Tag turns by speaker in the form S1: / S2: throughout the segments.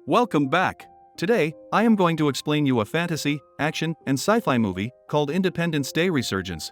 S1: Welcome back. Today, I am going to explain you a fantasy, action, and sci-fi movie called Independence Day Resurgence.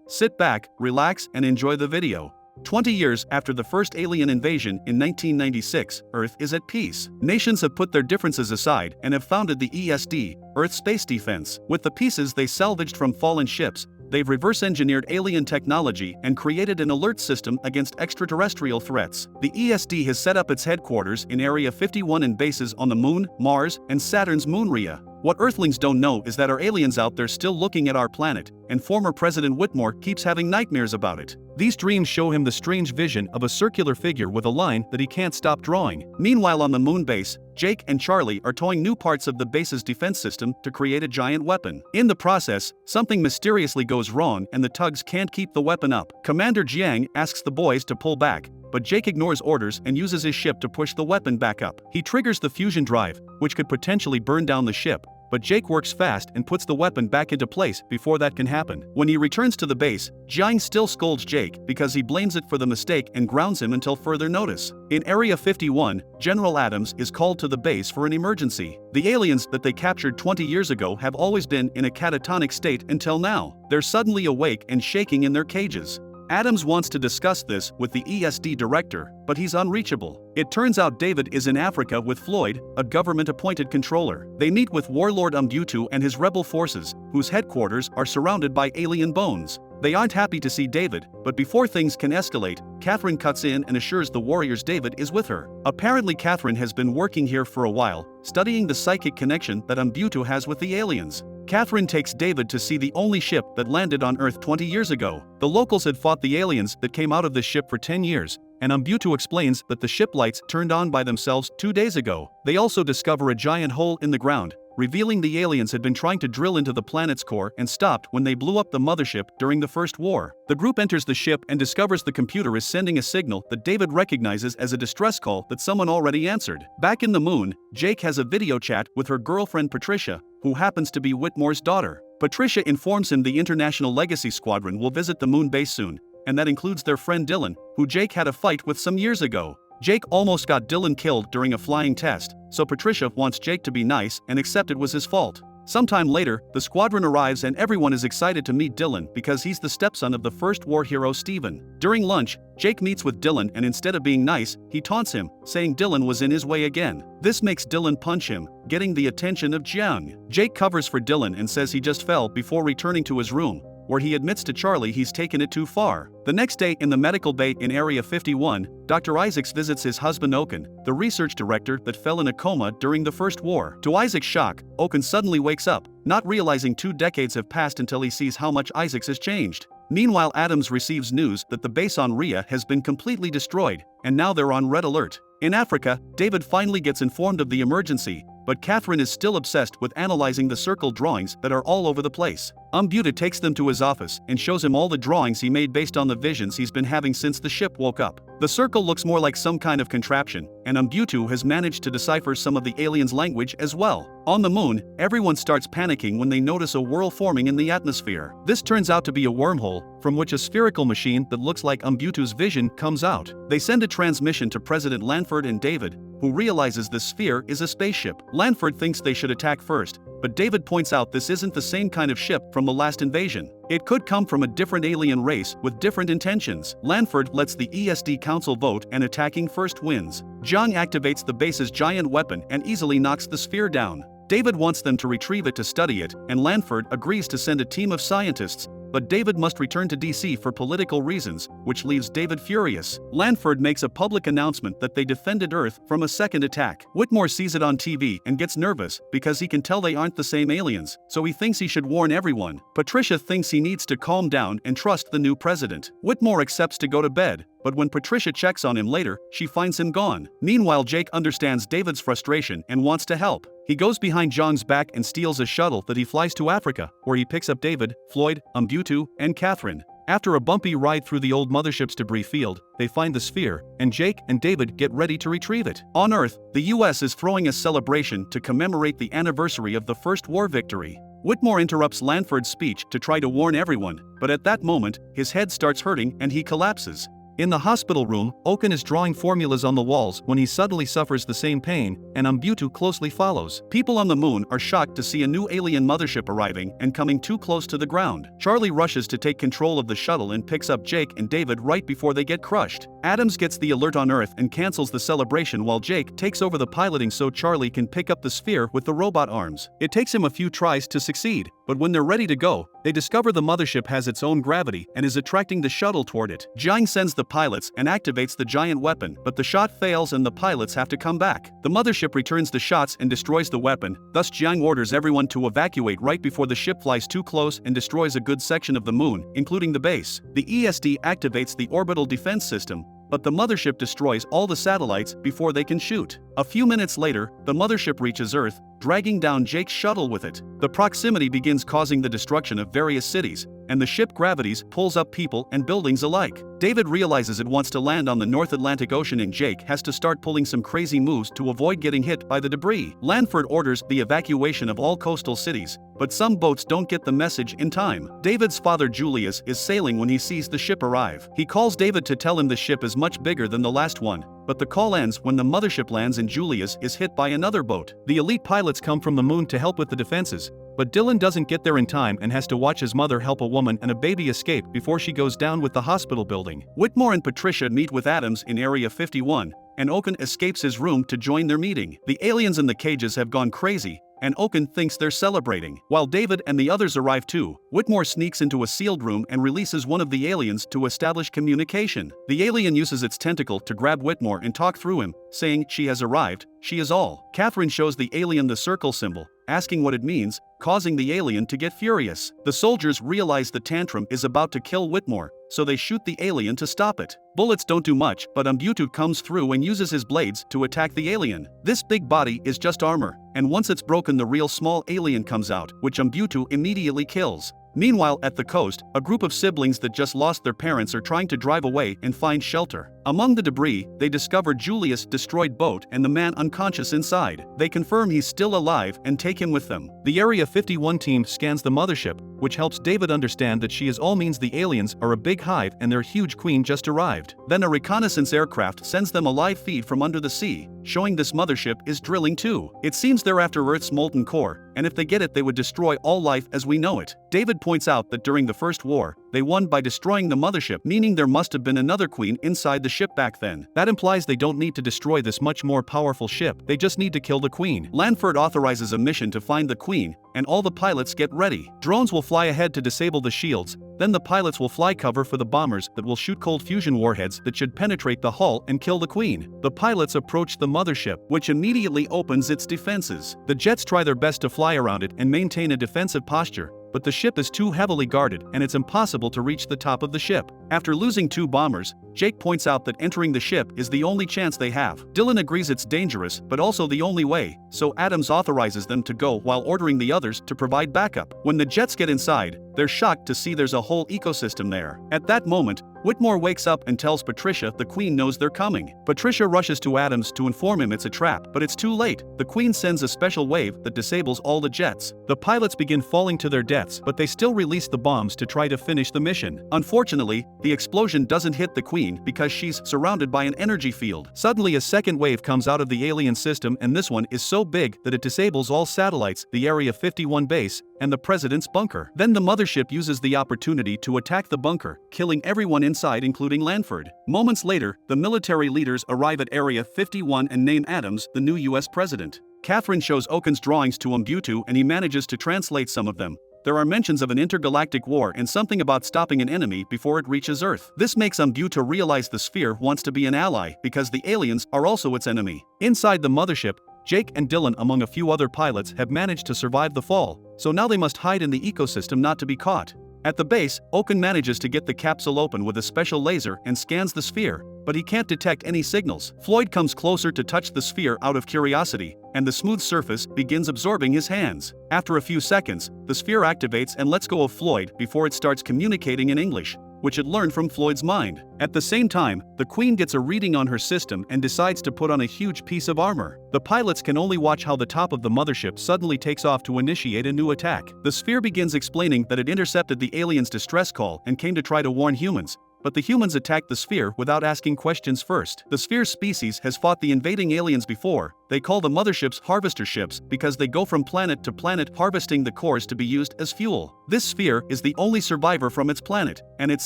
S1: Sit back, relax, and enjoy the video. 20 years after the first alien invasion in 1996, Earth is at peace. Nations have put their differences aside and have founded the ESD, Earth Space Defense. With the pieces they salvaged from fallen ships, they've reverse-engineered alien technology and created an alert system against extraterrestrial threats. The ESD has set up its headquarters in Area 51 and bases on the Moon, Mars, and Saturn's moon Rhea. What Earthlings don't know is that our aliens out there still looking at our planet, and former President Whitmore keeps having nightmares about it. These dreams show him the strange vision of a circular figure with a line that he can't stop drawing. Meanwhile, on the moon base, Jake and Charlie are towing new parts of the base's defense system to create a giant weapon. In the process, something mysteriously goes wrong and the tugs can't keep the weapon up. Commander Jiang asks the boys to pull back, but Jake ignores orders and uses his ship to push the weapon back up. He triggers the fusion drive, which could potentially burn down the ship, but Jake works fast and puts the weapon back into place before that can happen. When he returns to the base, Jiang still scolds Jake because he blames it for the mistake and grounds him until further notice. In Area 51, General Adams is called to the base for an emergency. The aliens that they captured 20 years ago have always been in a catatonic state until now. They're suddenly awake and shaking in their cages. Adams wants to discuss this with the ESD director, but he's unreachable. It turns out David is in Africa with Floyd, a government-appointed controller. They meet with Warlord Umbutu and his rebel forces, whose headquarters are surrounded by alien bones. They aren't happy to see David, but before things can escalate, Catherine cuts in and assures the warriors David is with her. Apparently Catherine has been working here for a while, studying the psychic connection that Umbutu has with the aliens. Catherine takes David to see the only ship that landed on Earth 20 years ago. The locals had fought the aliens that came out of this ship for 10 years, and Umbutu explains that the ship lights turned on by themselves 2 days ago. They also discover a giant hole in the ground, revealing the aliens had been trying to drill into the planet's core and stopped when they blew up the mothership during the First War. The group enters the ship and discovers the computer is sending a signal that David recognizes as a distress call that someone already answered. Back in the moon, Jake has a video chat with her girlfriend Patricia, who happens to be Whitmore's daughter. Patricia informs him the International Legacy Squadron will visit the moon base soon, and that includes their friend Dylan, who Jake had a fight with some years ago. Jake almost got Dylan killed during a flying test, so Patricia wants Jake to be nice and accept it was his fault. Sometime later, the squadron arrives and everyone is excited to meet Dylan because he's the stepson of the first war hero Steven. During lunch, Jake meets with Dylan and instead of being nice, he taunts him, saying Dylan was in his way again. This makes Dylan punch him, getting the attention of Jiang. Jake covers for Dylan and says he just fell before returning to his room, where he admits to Charlie he's taken it too far. The next day in the medical bay in Area 51, Dr. Isaacs visits his husband Oken, the research director that fell in a coma during the First War. To Isaacs' shock, Oken suddenly wakes up, not realizing 2 decades have passed until he sees how much Isaacs has changed. Meanwhile, Adams receives news that the base on Rhea has been completely destroyed, and now they're on red alert. In Africa, David finally gets informed of the emergency, but Catherine is still obsessed with analyzing the circle drawings that are all over the place. Umbutu takes them to his office and shows him all the drawings he made based on the visions he's been having since the ship woke up. The circle looks more like some kind of contraption, and Umbutu has managed to decipher some of the aliens' language as well. On the moon, everyone starts panicking when they notice a whirl forming in the atmosphere. This turns out to be a wormhole, from which a spherical machine that looks like Umbutu's vision comes out. They send a transmission to President Lanford and David, who realizes the sphere is a spaceship. Lanford thinks they should attack first, but David points out this isn't the same kind of ship from the last invasion. It could come from a different alien race with different intentions. Lanford lets the ESD Council vote and attacking first wins. Jiang activates the base's giant weapon and easily knocks the sphere down. David wants them to retrieve it to study it, and Lanford agrees to send a team of scientists, but David must return to DC for political reasons, which leaves David furious. Lanford makes a public announcement that they defended Earth from a second attack. Whitmore sees it on TV and gets nervous because he can tell they aren't the same aliens, so he thinks he should warn everyone. Patricia thinks he needs to calm down and trust the new president. Whitmore accepts to go to bed, but when Patricia checks on him later, she finds him gone. Meanwhile, Jake understands David's frustration and wants to help. He goes behind Jiang's back and steals a shuttle that he flies to Africa, where he picks up David, Floyd, Umbutu, and Catherine. After a bumpy ride through the old mothership's debris field, they find the sphere, and Jake and David get ready to retrieve it. On Earth, the US is throwing a celebration to commemorate the anniversary of the First War victory. Whitmore interrupts Lanford's speech to try to warn everyone, but at that moment, his head starts hurting and he collapses. In the hospital room, Okan is drawing formulas on the walls when he suddenly suffers the same pain, and Umbutu closely follows. People on the moon are shocked to see a new alien mothership arriving and coming too close to the ground. Charlie rushes to take control of the shuttle and picks up Jake and David right before they get crushed. Adams gets the alert on Earth and cancels the celebration while Jake takes over the piloting so Charlie can pick up the sphere with the robot arms. It takes him a few tries to succeed, but when they're ready to go, they discover the mothership has its own gravity and is attracting the shuttle toward it. Jiang sends the pilots and activates the giant weapon, but the shot fails and the pilots have to come back. The mothership returns the shots and destroys the weapon, thus Jiang orders everyone to evacuate right before the ship flies too close and destroys a good section of the moon, including the base. The ESD activates the orbital defense system, but the mothership destroys all the satellites before they can shoot. A few minutes later, the mothership reaches Earth, dragging down Jake's shuttle with it. The proximity begins causing the destruction of various cities, and the ship gravities pulls up people and buildings alike. David realizes it wants to land on the North Atlantic Ocean and Jake has to start pulling some crazy moves to avoid getting hit by the debris. Lanford orders the evacuation of all coastal cities, but some boats don't get the message in time. David's father Julius is sailing when he sees the ship arrive. He calls David to tell him the ship is much bigger than the last one, but the call ends when the mothership lands and Julius is hit by another boat. The elite pilots come from the moon to help with the defenses, but Dylan doesn't get there in time and has to watch his mother help a woman and a baby escape before she goes down with the hospital building. Whitmore and Patricia meet with Adams in Area 51, and Okan escapes his room to join their meeting. The aliens in the cages have gone crazy, and Okan thinks they're celebrating. While David and the others arrive too, Whitmore sneaks into a sealed room and releases one of the aliens to establish communication. The alien uses its tentacle to grab Whitmore and talk through him, saying she has arrived, she is all. Catherine shows the alien the circle symbol, asking what it means, causing the alien to get furious. The soldiers realize the tantrum is about to kill Whitmore, so they shoot the alien to stop it. Bullets don't do much, but Umbutu comes through and uses his blades to attack the alien. This big body is just armor, and once it's broken the real small alien comes out, which Umbutu immediately kills. Meanwhile, at the coast, a group of siblings that just lost their parents are trying to drive away and find shelter. Among the debris, they discover Julius' destroyed boat and the man unconscious inside. They confirm he's still alive and take him with them. The Area 51 team scans the mothership, which helps David understand that she is all means the aliens are a big hive and their huge queen just arrived. Then a reconnaissance aircraft sends them a live feed from under the sea, showing this mothership is drilling too. It seems they're after Earth's molten core, and if they get it they would destroy all life as we know it. David points out that during the First War, they won by destroying the mothership, meaning there must have been another queen inside the ship back then. That implies they don't need to destroy this much more powerful ship, they just need to kill the queen. Lanford authorizes a mission to find the queen, and all the pilots get ready. Drones will fly ahead to disable the shields, then the pilots will fly cover for the bombers that will shoot cold fusion warheads that should penetrate the hull and kill the queen. The pilots approach the mothership, which immediately opens its defenses. The jets try their best to fly around it and maintain a defensive posture, but the ship is too heavily guarded and it's impossible to reach the top of the ship. After losing 2 bombers, Jake points out that entering the ship is the only chance they have. Dylan agrees it's dangerous, but also the only way, so Adams authorizes them to go while ordering the others to provide backup. When the jets get inside, they're shocked to see there's a whole ecosystem there. At that moment, Whitmore wakes up and tells Patricia the queen knows they're coming. Patricia rushes to Adams to inform him it's a trap, but it's too late. The queen sends a special wave that disables all the jets. The pilots begin falling to their deaths, but they still release the bombs to try to finish the mission. Unfortunately, the explosion doesn't hit the queen because she's surrounded by an energy field. Suddenly a second wave comes out of the alien system, and this one is so big that it disables all satellites, the Area 51 base, and the president's bunker. Then the mothership uses the opportunity to attack the bunker, killing everyone inside including Lanford. Moments later, the military leaders arrive at Area 51 and name Adams the new US president. Catherine shows Okan's drawings to Umbutu and he manages to translate some of them. There are mentions of an intergalactic war and something about stopping an enemy before it reaches Earth. This makes Umbutu realize the sphere wants to be an ally because the aliens are also its enemy. Inside the mothership, Jake and Dylan among a few other pilots have managed to survive the fall, so now they must hide in the ecosystem not to be caught. At the base, Okan manages to get the capsule open with a special laser and scans the sphere, but he can't detect any signals. Floyd comes closer to touch the sphere out of curiosity, and the smooth surface begins absorbing his hands. After a few seconds, the sphere activates and lets go of Floyd before it starts communicating in English, which it learned from Floyd's mind. At the same time, the Queen gets a reading on her system and decides to put on a huge piece of armor. The pilots can only watch how the top of the mothership suddenly takes off to initiate a new attack. The sphere begins explaining that it intercepted the aliens' distress call and came to try to warn humans, but the humans attacked the sphere without asking questions first. The sphere's species has fought the invading aliens before. They call the motherships harvester ships because they go from planet to planet harvesting the cores to be used as fuel. This sphere is the only survivor from its planet, and its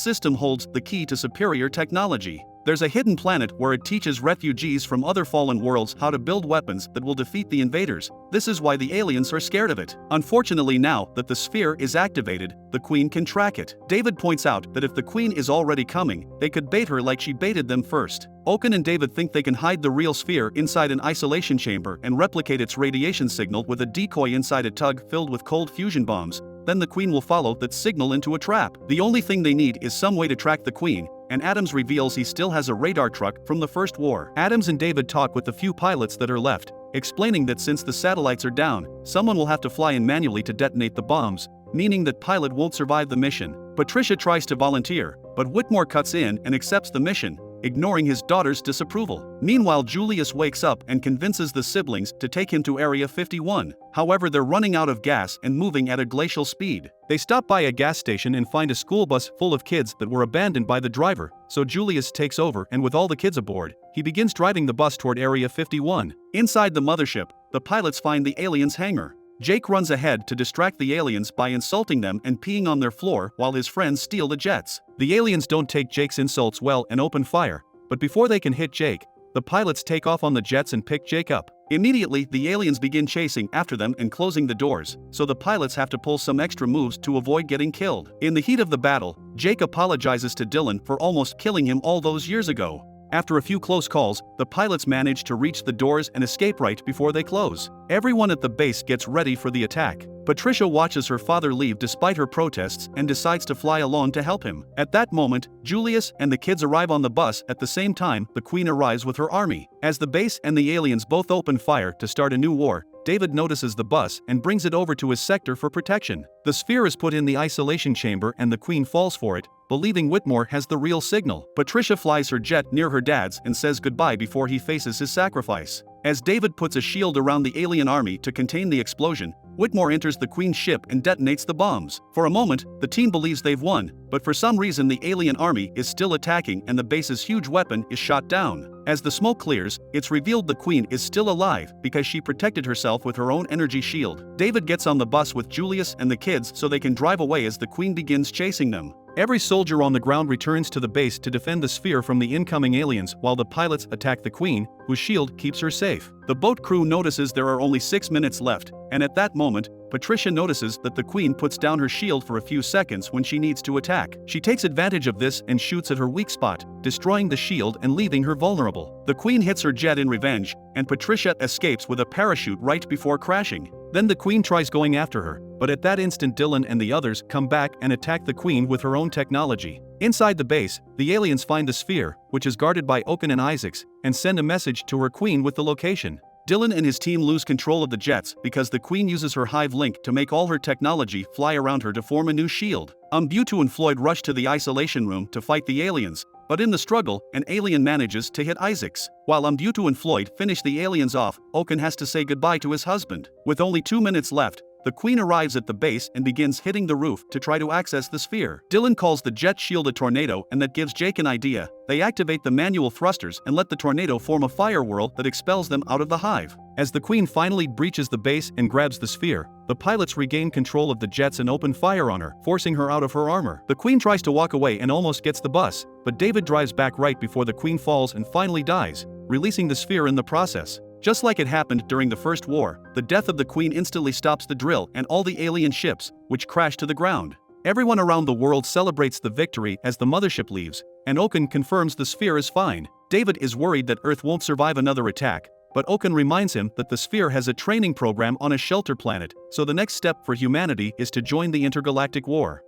S1: system holds the key to superior technology. There's a hidden planet where it teaches refugees from other fallen worlds how to build weapons that will defeat the invaders. This is why the aliens are scared of it. Unfortunately, now that the sphere is activated, the Queen can track it. David points out that if the Queen is already coming, they could bait her like she baited them first. Oken and David think they can hide the real sphere inside an isolation chamber and replicate its radiation signal with a decoy inside a tug filled with cold fusion bombs. Then the Queen will follow that signal into a trap. The only thing they need is some way to track the Queen, and Adams reveals he still has a radar truck from the First War. Adams and David talk with the few pilots that are left, explaining that since the satellites are down, someone will have to fly in manually to detonate the bombs, meaning that pilot won't survive the mission. Patricia tries to volunteer, but Whitmore cuts in and accepts the mission, ignoring his daughter's disapproval. Meanwhile, Julius wakes up and convinces the siblings to take him to Area 51. However, they're running out of gas and moving at a glacial speed. They stop by a gas station and find a school bus full of kids that were abandoned by the driver, so Julius takes over, and with all the kids aboard, he begins driving the bus toward Area 51. Inside the mothership, the pilots find the aliens' hangar. Jake runs ahead to distract the aliens by insulting them and peeing on their floor while his friends steal the jets. The aliens don't take Jake's insults well and open fire, but before they can hit Jake, the pilots take off on the jets and pick Jake up. Immediately, the aliens begin chasing after them and closing the doors, so the pilots have to pull some extra moves to avoid getting killed. In the heat of the battle, Jake apologizes to Dylan for almost killing him all those years ago. After a few close calls, the pilots manage to reach the doors and escape right before they close. Everyone at the base gets ready for the attack. Patricia watches her father leave despite her protests and decides to fly along to help him. At that moment, Julius and the kids arrive on the bus at the same time the Queen arrives with her army. As the base and the aliens both open fire to start a new war, David notices the bus and brings it over to his sector for protection. The sphere is put in the isolation chamber and the Queen falls for it, believing Whitmore has the real signal. Patricia flies her jet near her dad's and says goodbye before he faces his sacrifice. As David puts a shield around the alien army to contain the explosion, Whitmore enters the Queen's ship and detonates the bombs. For a moment, the team believes they've won, but for some reason the alien army is still attacking and the base's huge weapon is shot down. As the smoke clears, it's revealed the Queen is still alive because she protected herself with her own energy shield. David gets on the bus with Julius and the kids so they can drive away as the Queen begins chasing them. Every soldier on the ground returns to the base to defend the sphere from the incoming aliens while the pilots attack the Queen, whose shield keeps her safe. The boat crew notices there are only 6 minutes left, and at that moment, Patricia notices that the Queen puts down her shield for a few seconds when she needs to attack. She takes advantage of this and shoots at her weak spot, destroying the shield and leaving her vulnerable. The Queen hits her jet in revenge, and Patricia escapes with a parachute right before crashing. Then the Queen tries going after her, but at that instant Dylan and the others come back and attack the Queen with her own technology. Inside the base, the aliens find the sphere, which is guarded by Oken and Isaacs, and send a message to her Queen with the location. Dylan and his team lose control of the jets because the Queen uses her hive link to make all her technology fly around her to form a new shield. Umbutu and Floyd rush to the isolation room to fight the aliens, but in the struggle, an alien manages to hit Isaacs. While Umbutu and Floyd finish the aliens off, Oken has to say goodbye to his husband. With only 2 minutes left, the Queen arrives at the base and begins hitting the roof to try to access the sphere. Dylan calls the jet shield a tornado, and that gives Jake an idea. They activate the manual thrusters and let the tornado form a fire whirl that expels them out of the hive. As the Queen finally breaches the base and grabs the sphere, the pilots regain control of the jets and open fire on her, forcing her out of her armor. The Queen tries to walk away and almost gets the bus, but David drives back right before the Queen falls and finally dies, releasing the sphere in the process. Just like it happened during the First War, the death of the Queen instantly stops the drill and all the alien ships, which crash to the ground. Everyone around the world celebrates the victory as the mothership leaves, and Oken confirms the sphere is fine. David is worried that Earth won't survive another attack, but Oken reminds him that the sphere has a training program on a shelter planet, so the next step for humanity is to join the intergalactic war.